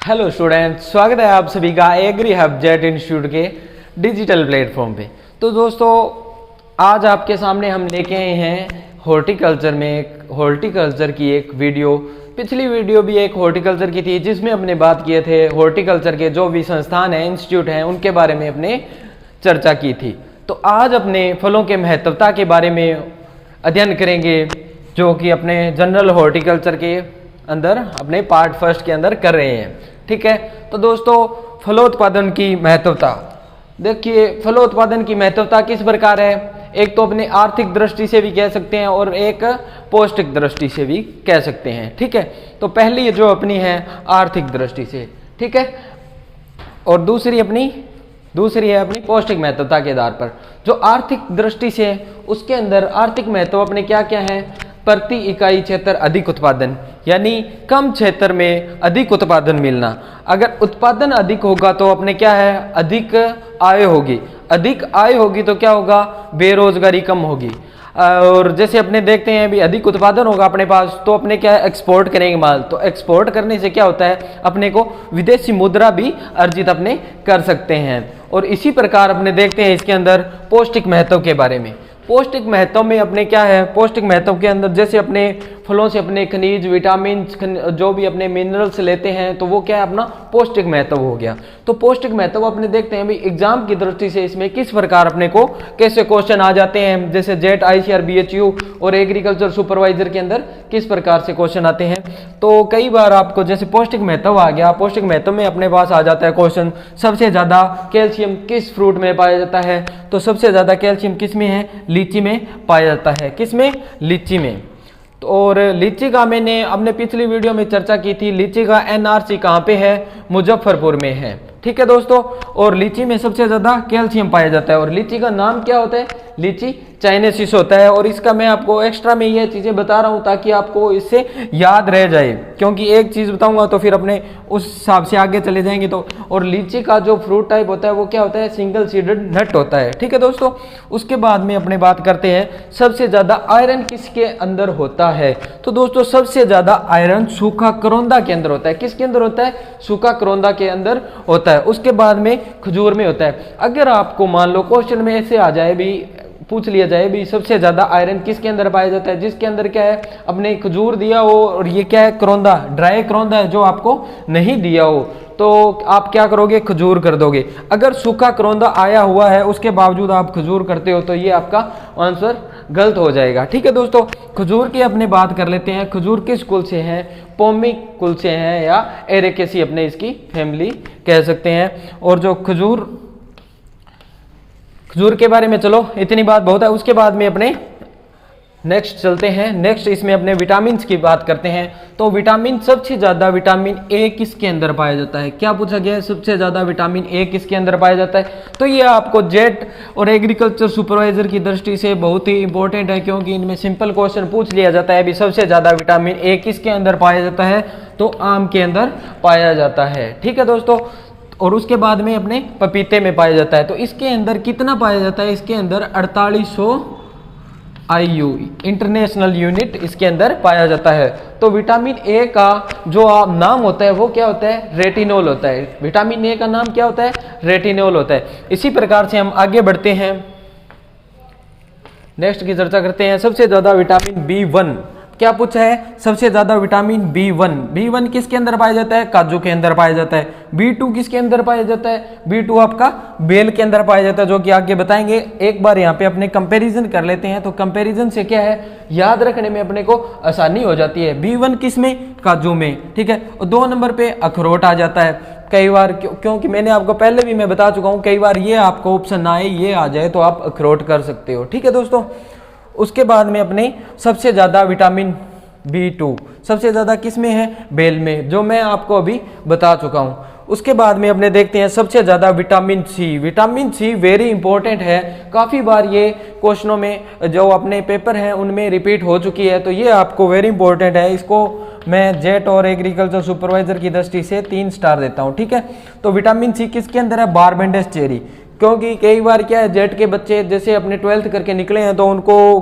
Hello students, स्वागत है आप सभी का एग्री हब जेट इंस्टीट्यूट के डिजिटल प्लेटफॉर्म पे। तो दोस्तों, आज आपके सामने हम लेके आए हैं हॉर्टिकल्चर की एक वीडियो। पिछली वीडियो भी एक हॉर्टिकल्चर की थी जिसमें हमने बात किए थे हॉर्टिकल्चर के जो भी संस्थान हैं, इंस्टीट्यूट हैं, उनके बारे में अपने चर्चा की थी। तो आज अपने फलों के महत्वता के बारे में अध्ययन करेंगे, जो कि अपने जनरल हॉर्टिकल्चर के अंदर अपने पार्ट फर्स्ट के अंदर कर रहे हैं। ठीक है, तो दोस्तों, फलोत्पादन की महत्वता देखिए। फलोत्पादन की महत्वता किस प्रकार है? एक तो अपने आर्थिक दृष्टि से भी कह सकते हैं और एक पौष्टिक दृष्टि से भी कह सकते हैं। ठीक है, तो पहली जो अपनी है आर्थिक दृष्टि से, ठीक है, और दूसरी है अपनी पौष्टिक महत्वता के आधार पर। जो आर्थिक दृष्टि से, उसके अंदर आर्थिक महत्व अपने क्या क्या है? प्रति इकाई क्षेत्र अधिक उत्पादन, यानी कम क्षेत्र में अधिक उत्पादन मिलना। अगर उत्पादन अधिक होगा तो अपने क्या है? अधिक आय होगी। अधिक आय होगी तो क्या होगा? बेरोजगारी कम होगी। और जैसे अपने देखते हैं अभी अधिक उत्पादन होगा अपने पास तो अपने क्या है? एक्सपोर्ट करेंगे माल। तो एक्सपोर्ट करने से क्या होता है? अपने को विदेशी मुद्रा भी अर्जित अपने कर सकते हैं। और इसी प्रकार अपने देखते हैं इसके अंदर पौष्टिक महत्व के बारे में। पौष्टिक महत्व में अपने क्या है? पौष्टिक महत्व के अंदर जैसे अपने फलों से अपने खनिज, विटामिन, जो भी अपने मिनरल्स लेते हैं, तो वो क्या है? अपना पौष्टिक महत्व हो गया। तो पौष्टिक महत्व अपने देखते हैं भाई एग्जाम की दृष्टि से इसमें किस प्रकार अपने को कैसे क्वेश्चन आ जाते हैं। जैसे जेट, ICR, BHU और एग्रीकल्चर सुपरवाइजर के अंदर किस प्रकार से क्वेश्चन आते हैं। तो कई बार आपको जैसे पौष्टिक महत्व आ गया, पौष्टिक महत्व में अपने पास आ जाता है क्वेश्चन, सबसे ज्यादा कैल्शियम किस फ्रूट में पाया जाता है? तो सबसे ज्यादा कैल्शियम किस में है? लीची में पाया जाता है। किस में? लीची में। तो और लीची का मैंने अपने पिछली वीडियो में चर्चा की थी। लीची का NRC कहाँ पे है? मुजफ्फरपुर में है। ठीक है दोस्तों, और लीची में सबसे ज्यादा कैल्शियम पाया जाता है। और लीची का नाम क्या होता है? लीची चाइनेसिस होता है। और इसका मैं आपको एक्स्ट्रा में ये चीजें बता रहा हूं ताकि आपको इससे याद रह जाए, क्योंकि एक चीज बताऊंगा तो फिर अपने उस हिसाब से आगे चले जाएंगे। तो और लीची का जो फ्रूट टाइप होता है वो क्या होता है? सिंगल सीडेड नट होता है। ठीक है दोस्तों, उसके बाद में अपने बात करते हैं सबसे ज्यादा आयरन किसके अंदर होता है। तो दोस्तों, सबसे ज्यादा आयरन सूखा करोंदा के अंदर होता है। किसके अंदर होता है? सूखा करोंदा के अंदर होता है। उसके बाद में खजूर में होता है। अगर आपको मान लो क्वेश्चन में ऐसे आ जाए भी, पूछ लिया जाए भी सबसे ज्यादा आयरन किसके अंदर पाया जाता है, जिसके अंदर क्या है? अपने खजूर दिया हो और ये क्या है? करोंदा, ड्राई करोंदा है जो आपको नहीं दिया हो, तो आप क्या करोगे? खजूर कर दोगे। अगर सूखा करोंदा आया हुआ है उसके बावजूद आप खजूर करते हो तो ये आपका आंसर गलत हो जाएगा। ठीक है दोस्तों, खजूर की अपने बात कर लेते हैं। खजूर किस कुल से है? पोमी कुल से है या एरेकेसी अपने इसकी फैमिली कह सकते हैं। और जो खजूर के बारे में चलो इतनी बात बहुत है। उसके बाद में अपने नेक्स्ट चलते हैं। नेक्स्ट इसमें अपने विटामिन की बात करते हैं। तो विटामिन, सबसे ज्यादा विटामिन ए किसके अंदर पाया जाता है? क्या पूछा गया है? सबसे ज्यादा विटामिन ए किसके अंदर पाया जाता है? तो ये आपको जेट और एग्रीकल्चर सुपरवाइजर की दृष्टि से बहुत ही इंपॉर्टेंट है, क्योंकि इनमें सिंपल क्वेश्चन पूछ लिया जाता है। अभी सबसे ज्यादा विटामिन ए किसके अंदर पाया जाता है? तो आम के अंदर पाया जाता है। ठीक है दोस्तों, और उसके बाद में अपने पपीते में पाया जाता है। तो इसके अंदर कितना पाया जाता है? इसके अंदर 4800 IU इंटरनेशनल यूनिट इसके अंदर पाया जाता है। तो विटामिन ए का जो नाम होता है वो क्या होता है? रेटिनोल होता है। विटामिन ए का नाम क्या होता है? रेटिनोल होता है। इसी प्रकार से हम आगे बढ़ते हैं, नेक्स्ट की चर्चा करते हैं। सबसे ज्यादा विटामिन B1 क्या पूछा है? सबसे ज्यादा विटामिन B1 किसके अंदर पाया जाता है? काजू के अंदर पाया जाता है। B2 किसके अंदर पाया जाता है? B2 आपका बेल के अंदर पाया जाता है, जो कि आगे बताएंगे। एक बार यहाँ पे अपने कंपैरिजन कर लेते हैं। तो कंपैरिजन से क्या है? याद रखने में अपने को आसानी हो जाती है। B1 किस में? काजू में। ठीक है, और 2 नंबर पे अखरोट आ जाता है। कई बार क्योंकि मैंने आपको पहले भी मैं बता चुका हूँ, कई बार ये आपको ऑप्शन ना आए, ये आ जाए तो आप अखरोट कर सकते हो। ठीक है दोस्तों, उसके बाद में अपने सबसे ज्यादा विटामिन B2 सबसे ज्यादा किस में है? बेल में, जो मैं आपको अभी बता चुका हूं। उसके बाद में अपने देखते हैं सबसे ज्यादा विटामिन सी वेरी इंपॉर्टेंट है। काफी बार ये क्वेश्चनों में जो अपने पेपर हैं उनमें रिपीट हो चुकी है, तो ये आपको वेरी इंपॉर्टेंट है। इसको मैं जेट और एग्रीकल्चर सुपरवाइजर की दृष्टि से 3 स्टार देता हूं। ठीक है, तो विटामिन सी किसके अंदर है? बारबेंडस चेरी। क्योंकि कई बार क्या है, जेट के बच्चे जैसे अपने 12th करके निकले हैं तो उनको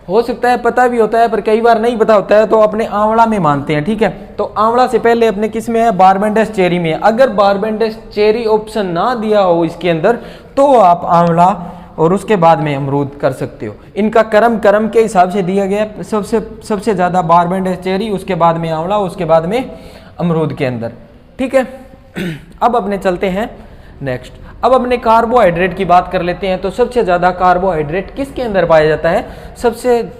हो सकता है पता भी होता है पर कई बार नहीं पता होता है, तो अपने आंवला में मानते हैं, ठीक है। तो आंवला से पहले अपने किस में है, बारबेंडस चेरी में है। अगर बारबेंडस चेरी ऑप्शन ना दिया हो इसके अंदर तो आप आंवला और उसके बाद में अमरूद कर सकते हो। इनका क्रम के हिसाब से दिया गया है, सबसे ज़्यादा बारबेंडस चेरी, उसके बाद में आंवला, उसके बाद में अमरूद के अंदर, ठीक है। अब अपने चलते हैं नेक्स्ट। अब अपने कार्बोहाइड्रेट की बात कर लेते हैं। तो सबसे ज़्यादा कार्बोहाइड्रेट किसके अंदर पाया जाता है, सबसे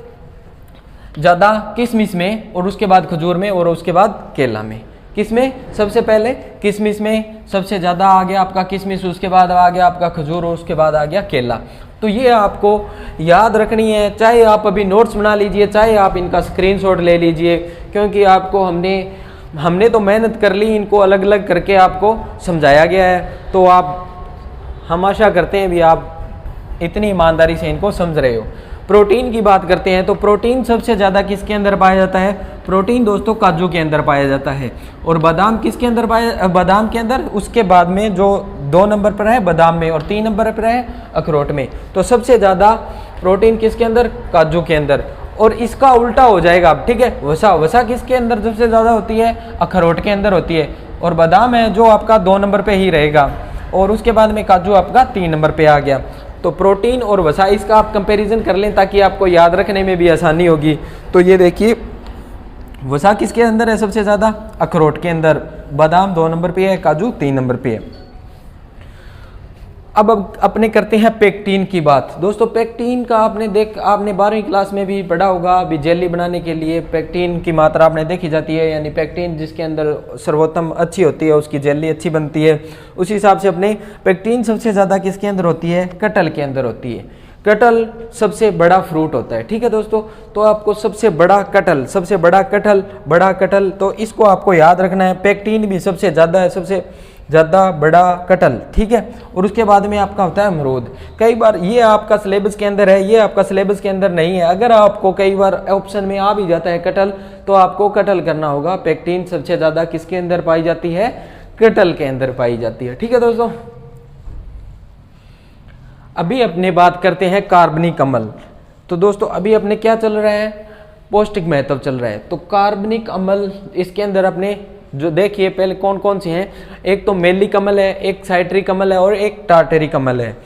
ज़्यादा किशमिश में, और उसके बाद खजूर में, और उसके बाद केला में। किसमें, सबसे पहले किशमिश में सबसे ज़्यादा आ गया आपका किशमिश, उसके बाद आ गया आपका खजूर, और उसके बाद आ गया केला। तो ये आपको याद रखनी है, चाहे आप अभी नोट्स बना लीजिए, चाहे आप इनका स्क्रीनशॉट ले लीजिए, क्योंकि आपको हमने तो मेहनत कर ली, इनको अलग अलग करके आपको समझाया गया है। तो हम आशा करते हैं भी आप इतनी ईमानदारी से इनको समझ रहे हो। प्रोटीन की बात करते हैं। तो प्रोटीन सबसे ज़्यादा किसके अंदर पाया जाता है, प्रोटीन दोस्तों काजू के अंदर पाया जाता है। और बादाम किसके अंदर बादाम के अंदर, उसके बाद में जो 2 नंबर पर है बादाम में, और 3 नंबर पर है अखरोट में। तो सबसे ज़्यादा प्रोटीन किसके अंदर, काजू के अंदर। और इसका उल्टा हो जाएगा अब, ठीक है। वसा किसके अंदर सबसे ज़्यादा होती है, अखरोट के अंदर होती है। और बादाम है जो आपका 2 नंबर पे ही रहेगा, और उसके बाद में काजू आपका 3 नंबर पे आ गया। तो प्रोटीन और वसा, इसका आप कंपैरिजन कर लें ताकि आपको याद रखने में भी आसानी होगी। तो ये देखिए वसा किसके अंदर है सबसे ज़्यादा, अखरोट के अंदर। बादाम 2 नंबर पे है, काजू 3 नंबर पे है। अब अपने करते हैं पेक्टिन की बात। दोस्तों पेक्टिन का आपने 12वीं क्लास में भी पढ़ा होगा। अभी जेली बनाने के लिए पेक्टिन की मात्रा आपने देखी जाती है, यानी पेक्टिन जिसके अंदर सर्वोत्तम अच्छी होती है उसकी जेली अच्छी बनती है। उसी हिसाब से अपने पेक्टिन सबसे ज़्यादा किसके अंदर होती है, कटहल के अंदर होती है। कटहल सबसे बड़ा फ्रूट होता है, ठीक है दोस्तों। तो आपको सबसे बड़ा कटहल, तो इसको आपको याद रखना है। पेक्टिन भी सबसे ज़्यादा है, सबसे ज़्यादा बड़ा कटहल, ठीक है। और उसके बाद में आपका होता है अमरूद। कई बार ये आपका सिलेबस के अंदर है, ये आपका सिलेबस के अंदर नहीं है। अगर आपको कई बार ऑप्शन में आ भी जाता है कटहल, तो आपको कटहल करना होगा। पेक्टिन सबसे ज़्यादा किसके अंदर पाई जाती है, कटहल के अंदर पाई जाती है, ठीक है दोस्तों। अभी अपने बात करते हैं कार्बनिक अम्ल। तो दोस्तों अभी अपने क्या चल रहा है, पौष्टिक महत्व चल रहा है। तो कार्बनिक अम्ल इसके अंदर अपने जो देखिए पहले कौन कौन से हैं, एक तो मैलिक अम्ल है, एक साइट्रिक अम्ल है, और एक टार्टेरिक अम्ल है।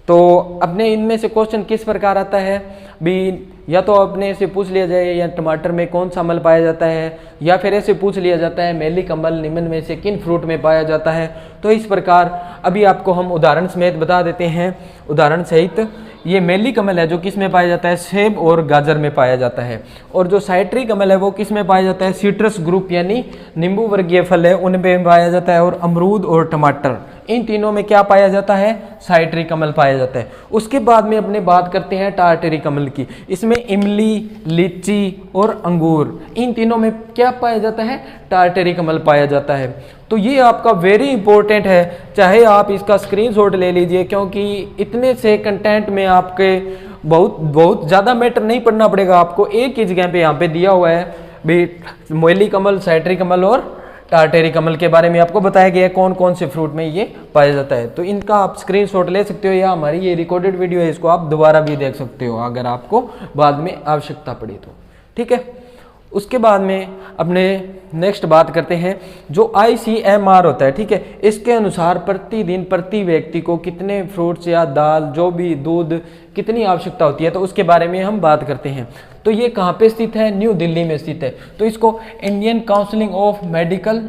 तो अपने इनमें से क्वेश्चन किस प्रकार आता है भी, या तो अपने से पूछ लिया जाए या टमाटर में कौन सा अम्ल पाया जाता है, या फिर ऐसे पूछ लिया जाता है मैलिक अम्ल निम्न में से किन फ्रूट में पाया जाता है। तो इस प्रकार अभी आपको हम उदाहरण समेत बता देते हैं, उदाहरण सहित। ये मैलिक अम्ल है जो किस में पाया जाता है, सेब और गाजर में पाया जाता है। और जो साइट्रिक अम्ल है वो किस में पाया जाता है, सिट्रस ग्रुप यानी नींबू वर्गीय फल है उनमें पाया जाता है। और अमरूद और टमाटर, इन तीनों में क्या पाया जाता है, साइट्रिक अम्ल पाया जाता है। उसके बाद में अपने बात करते हैं टार्टेरिक अम्ल की। इसमें इमली, लीची और अंगूर, इन तीनों में क्या पाया जाता है, टार्टेरिक अम्ल पाया जाता है। तो ये आपका वेरी इंपॉर्टेंट है, चाहे आप इसका स्क्रीनशॉट ले लीजिए, क्योंकि इतने से कंटेंट में आपके बहुत ज़्यादा मैटर नहीं पढ़ना पड़ेगा आपको। एक ही जगह पे यहाँ पे दिया हुआ है भी, मैलिक अम्ल, साइट्रिक अम्ल और टार्टेरिक अम्ल के बारे में आपको बताया गया है कौन कौन से फ्रूट में ये पाया जाता है। तो इनका आप स्क्रीनशॉट ले सकते हो, या हमारी ये रिकॉर्डेड वीडियो है इसको आप दोबारा भी देख सकते हो अगर आपको बाद में आवश्यकता पड़ी तो, ठीक है। उसके बाद में अपने नेक्स्ट बात करते हैं जो ICMR होता है, ठीक है। इसके अनुसार प्रतिदिन प्रति व्यक्ति को कितने फ्रूट्स या दाल, जो भी दूध, कितनी आवश्यकता होती है, तो उसके बारे में हम बात करते हैं। तो ये कहाँ पे स्थित है, न्यू दिल्ली में स्थित है। तो इसको Indian counselling of medical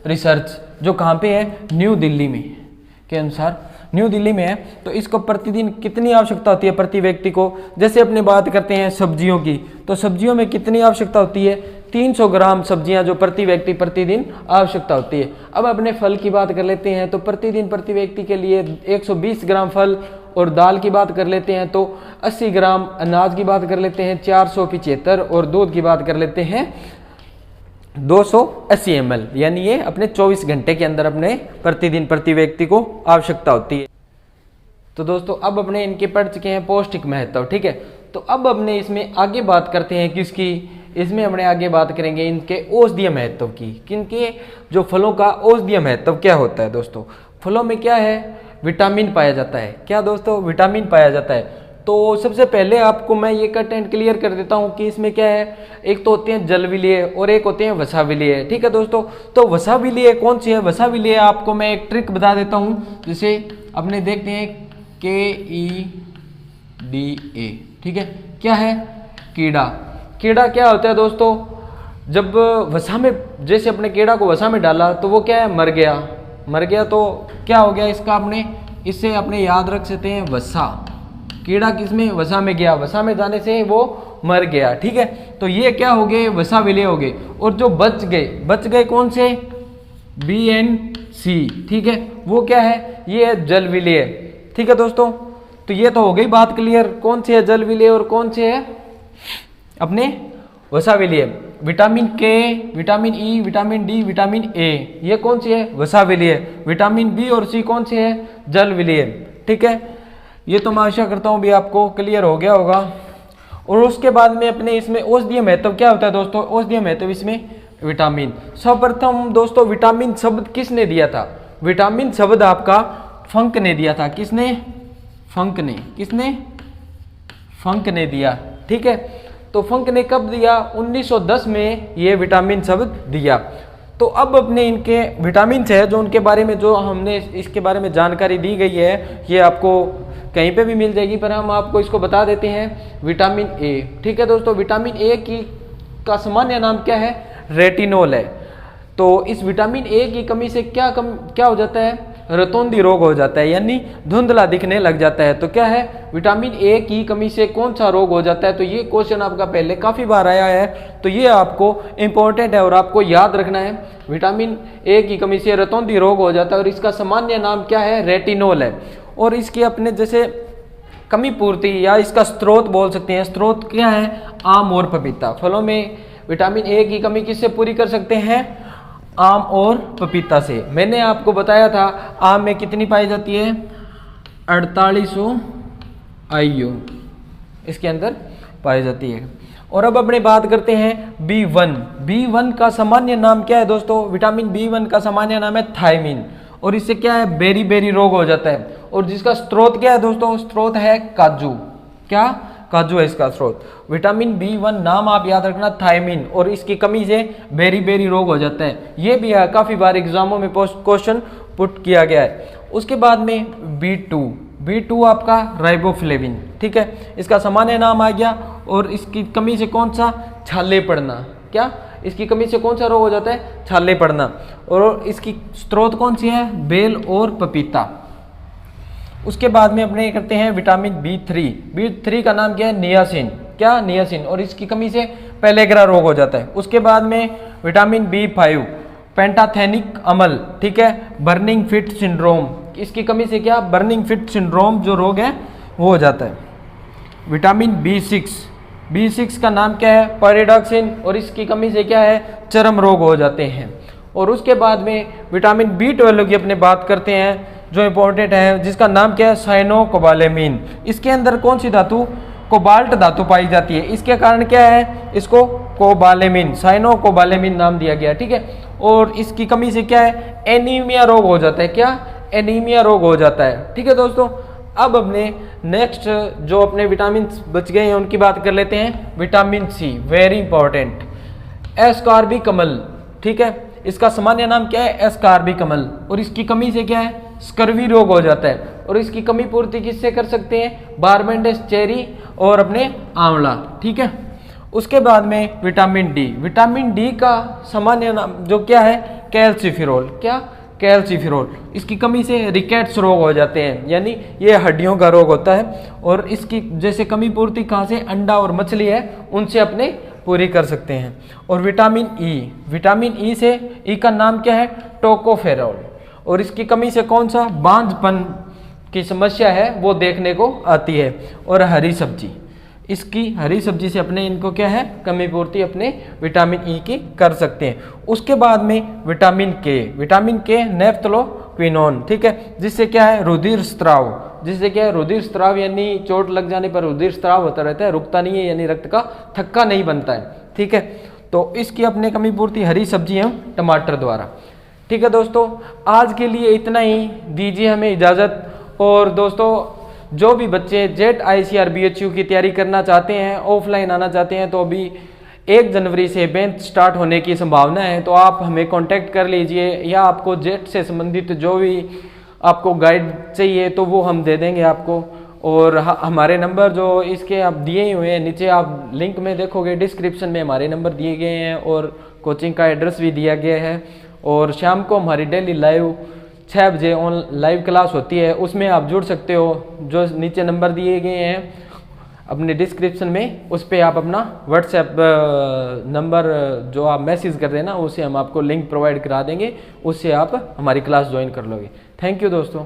research, जो कहाँ पे है, न्यू दिल्ली में के अनुसार न्यू दिल्ली में है। तो इसको प्रतिदिन कितनी आवश्यकता होती है प्रति व्यक्ति को। जैसे अपने बात करते हैं सब्जियों की, तो सब्जियों में कितनी आवश्यकता होती है, 300 ग्राम सब्जियां जो प्रति व्यक्ति प्रतिदिन आवश्यकता होती है। अब अपने फल की बात कर लेते हैं, तो प्रतिदिन प्रति व्यक्ति के लिए 120 ग्राम फल, और दाल की बात कर लेते हैं तो 80 ग्राम, अनाज की बात कर लेते हैं 475, और दूध की बात कर लेते हैं 280 ml, यानी ये अपने 24 घंटे के अंदर अपने प्रतिदिन प्रति व्यक्ति को आवश्यकता होती है। तो दोस्तों अब अपने इनके पढ़ चुके हैं पौष्टिक महत्व, ठीक है। तो अब अपने इसमें आगे बात करते हैं किसकी, इसमें अपने आगे बात करेंगे इनके औषधीय महत्व की। किनके, जो फलों का औषधीय महत्व क्या होता है दोस्तों। फलों में क्या है, विटामिन पाया जाता है। क्या दोस्तों, विटामिन पाया जाता है। तो सबसे पहले आपको मैं ये कंटेंट क्लियर कर देता हूँ कि इसमें क्या है, एक तो होते हैं जल विलीय और एक होते हैं वसा विलीय। ठीक है दोस्तों, तो वसा विलीय कौन सी है? वसा विलीय आपको मैं एक ट्रिक बता देता हूँ, जैसे अपने देखते हैं KEDA। ठीक है, क्या है? कीड़ा। कीड़ा क्या होता है दोस्तों? जब वसा में, जैसे अपने कीड़ा को वसा में डाला तो वो क्या है? मर गया। मर गया तो क्या हो गया इसका? अपने इससे अपने याद रख सकते हैं वसा। कीड़ा किसमें? वसा में गया, वसा में जाने से वो मर गया। ठीक है, तो ये क्या हो गए? वसा विलय हो गए। और जो बच गए कौन से? BNC। ठीक है, वो क्या है? ये है जल विलय। ठीक है दोस्तों, तो ये तो हो गई बात क्लियर, कौन से है जल विलय और कौन से है अपने वसा विलय। Vitamin K, vitamin E, vitamin D, vitamin A, ये कौन सी है? वसा विलय। विटामिन B और C कौन सी है? जल विलय। ठीक है, ये तो मैं आशा करता हूँ भी आपको क्लियर हो गया होगा। और उसके बाद में अपने इसमें औषधीय महत्व क्या होता है दोस्तों? औषधीय महत्व इसमें विटामिन। सर्वप्रथम दोस्तों विटामिन शब्द किसने दिया था? विटामिन शब्द आपका फंक ने दिया था। किसने? फंक ने। किसने? फंक ने दिया। ठीक है, तो फंक ने कब दिया? 1910 में ये विटामिन शब्द दिया। तो अब अपने इनके विटामिन है जो उनके बारे में जो हमने इसके बारे में जानकारी दी गई है, ये आपको कहीं पे भी मिल जाएगी, पर हम आपको इसको बता देते हैं। Vitamin A। ठीक है दोस्तों, विटामिन A का सामान्य नाम क्या है? रेटिनोल है। तो इस विटामिन A की कमी से क्या हो जाता है? रतौंधी रोग हो जाता है, यानी धुंधला दिखने लग जाता है। तो क्या है? विटामिन A की कमी से कौन सा रोग हो जाता है? तो ये क्वेश्चन आपका पहले काफी बार आया है, तो ये आपको इंपॉर्टेंट है और आपको याद रखना है। विटामिन A की कमी से रतौंधी रोग हो जाता है और इसका सामान्य नाम क्या है? रेटिनोल है। और इसकी अपने जैसे कमी पूर्ति या इसका स्रोत बोल सकते हैं। स्रोत क्या है? आम और पपीता। फलों में विटामिन A की कमी किससे पूरी कर सकते हैं? आम और पपीता से। मैंने आपको बताया था आम में कितनी पाई जाती है? 4800 IU इसके अंदर पाई जाती है। और अब अपने बात करते हैं B1। B1 का सामान्य नाम क्या है दोस्तों? विटामिन B1 का सामान्य नाम है थायमिन। और इससे क्या है? बेरी रोग हो जाता है। और जिसका स्रोत क्या है दोस्तों? स्रोत है काजू। क्या? काजू है इसका स्रोत। विटामिन B1 नाम आप याद रखना, थायमिन, और इसकी कमी से बेरी रोग हो जाता है। ये भी है, काफी बार एग्जामों में क्वेश्चन पुट किया गया है। उसके बाद में B2 आपका राइबोफ्लेविन। ठीक है, इसका सामान्य नाम आ गया। और इसकी कमी से कौन सा? छाले पड़ना। क्या? इसकी कमी से कौन सा रोग हो जाता है? छाले पड़ना। और इसकी स्रोत कौन सी है? बेल और पपीता। उसके बाद में अपने करते हैं विटामिन B3 का नाम क्या है? नियासिन। क्या? नियासिन। और इसकी कमी से पेलेग्रा रोग हो जाता है। उसके बाद में विटामिन B5 पेंटाथेनिक अम्ल। ठीक है, बर्निंग फिट सिंड्रोम, इसकी कमी से क्या? बर्निंग फिट सिंड्रोम जो रोग है वो हो जाता है। विटामिन B6 का नाम क्या है? पैराडॉक्सिन, और इसकी कमी से क्या है? चर्म रोग हो जाते हैं। और उसके बाद में विटामिन B12 की अपने बात करते हैं जो इंपॉर्टेंट है, जिसका नाम क्या है? साइनोकोबालेमिन। इसके अंदर कौन सी धातु? कोबाल्ट धातु पाई जाती है। इसके कारण क्या है? इसको कोबालेमिन, साइनोकोबालेमिन नाम दिया गया। ठीक है, और इसकी कमी से क्या है? एनीमिया रोग हो जाता है। क्या? एनीमिया रोग हो जाता है। ठीक है दोस्तों, अब अपने नेक्स्ट जो अपने विटामिन बच गए हैं उनकी बात कर लेते हैं। Vitamin C, very important, ascorbic अम्ल। ठीक है, इसका सामान्य नाम क्या है? एस्कॉर्बिक अम्ल। और इसकी कमी से क्या है? स्कर्वी रोग हो जाता है। और इसकी कमी पूर्ति किससे कर सकते हैं? बारबेंडस चेरी और अपने आंवला। ठीक है, उसके बाद में विटामिन डी का सामान्य नाम जो क्या है? कैल्सिफेरॉल। क्या? कैल्सिफेरॉल। इसकी कमी से रिकेट्स रोग हो जाते हैं, यानी ये हड्डियों का रोग होता है। और इसकी जैसे कमी पूर्ति कहाँ से? अंडा और मछली है उनसे अपने पूरी कर सकते हैं। और विटामिन ई से, ई का नाम क्या है? टोकोफेरॉल। और इसकी कमी से कौन सा? बांझपन की समस्या है वो देखने को आती है। और हरी सब्जी, इसकी हरी सब्जी से अपने इनको क्या है? कमी पूर्ति अपने विटामिन ई की कर सकते हैं। उसके बाद में विटामिन के नेफ्थलोक्विनोन। ठीक है, जिससे क्या है? रुधिर स्त्राव। जिससे क्या है? रुधिर स्त्राव, यानी चोट लग जाने पर रुधिर स्त्राव होता रहता है, रुकता नहीं है, यानी रक्त का थक्का नहीं बनता है। ठीक है, तो इसकी अपने कमी पूर्ति हरी सब्जी एवं टमाटर द्वारा। ठीक है दोस्तों, आज के लिए इतना ही, दीजिए हमें इजाज़त। और दोस्तों जो भी बच्चे जेट ICR BHU की तैयारी करना चाहते हैं, ऑफलाइन आना चाहते हैं, तो अभी 1 जनवरी से बैच स्टार्ट होने की संभावना है। तो आप हमें कांटेक्ट कर लीजिए, या आपको जेट से संबंधित जो भी आपको गाइड चाहिए तो वो हम दे देंगे आपको। और हमारे नंबर जो इसके आप दिए हुए हैं नीचे, आप लिंक में देखोगे डिस्क्रिप्शन में हमारे नंबर दिए गए हैं और कोचिंग का एड्रेस भी दिया गया है। और शाम को हमारी डेली लाइव 6 बजे ऑन लाइव क्लास होती है, उसमें आप जुड़ सकते हो। जो नीचे नंबर दिए गए हैं अपने डिस्क्रिप्शन में, उस पर आप अपना व्हाट्सएप नंबर जो आप मैसेज कर रहे हैं ना, उसे हम आपको लिंक प्रोवाइड करा देंगे, उससे आप हमारी क्लास ज्वाइन कर लोगे। थैंक यू दोस्तों।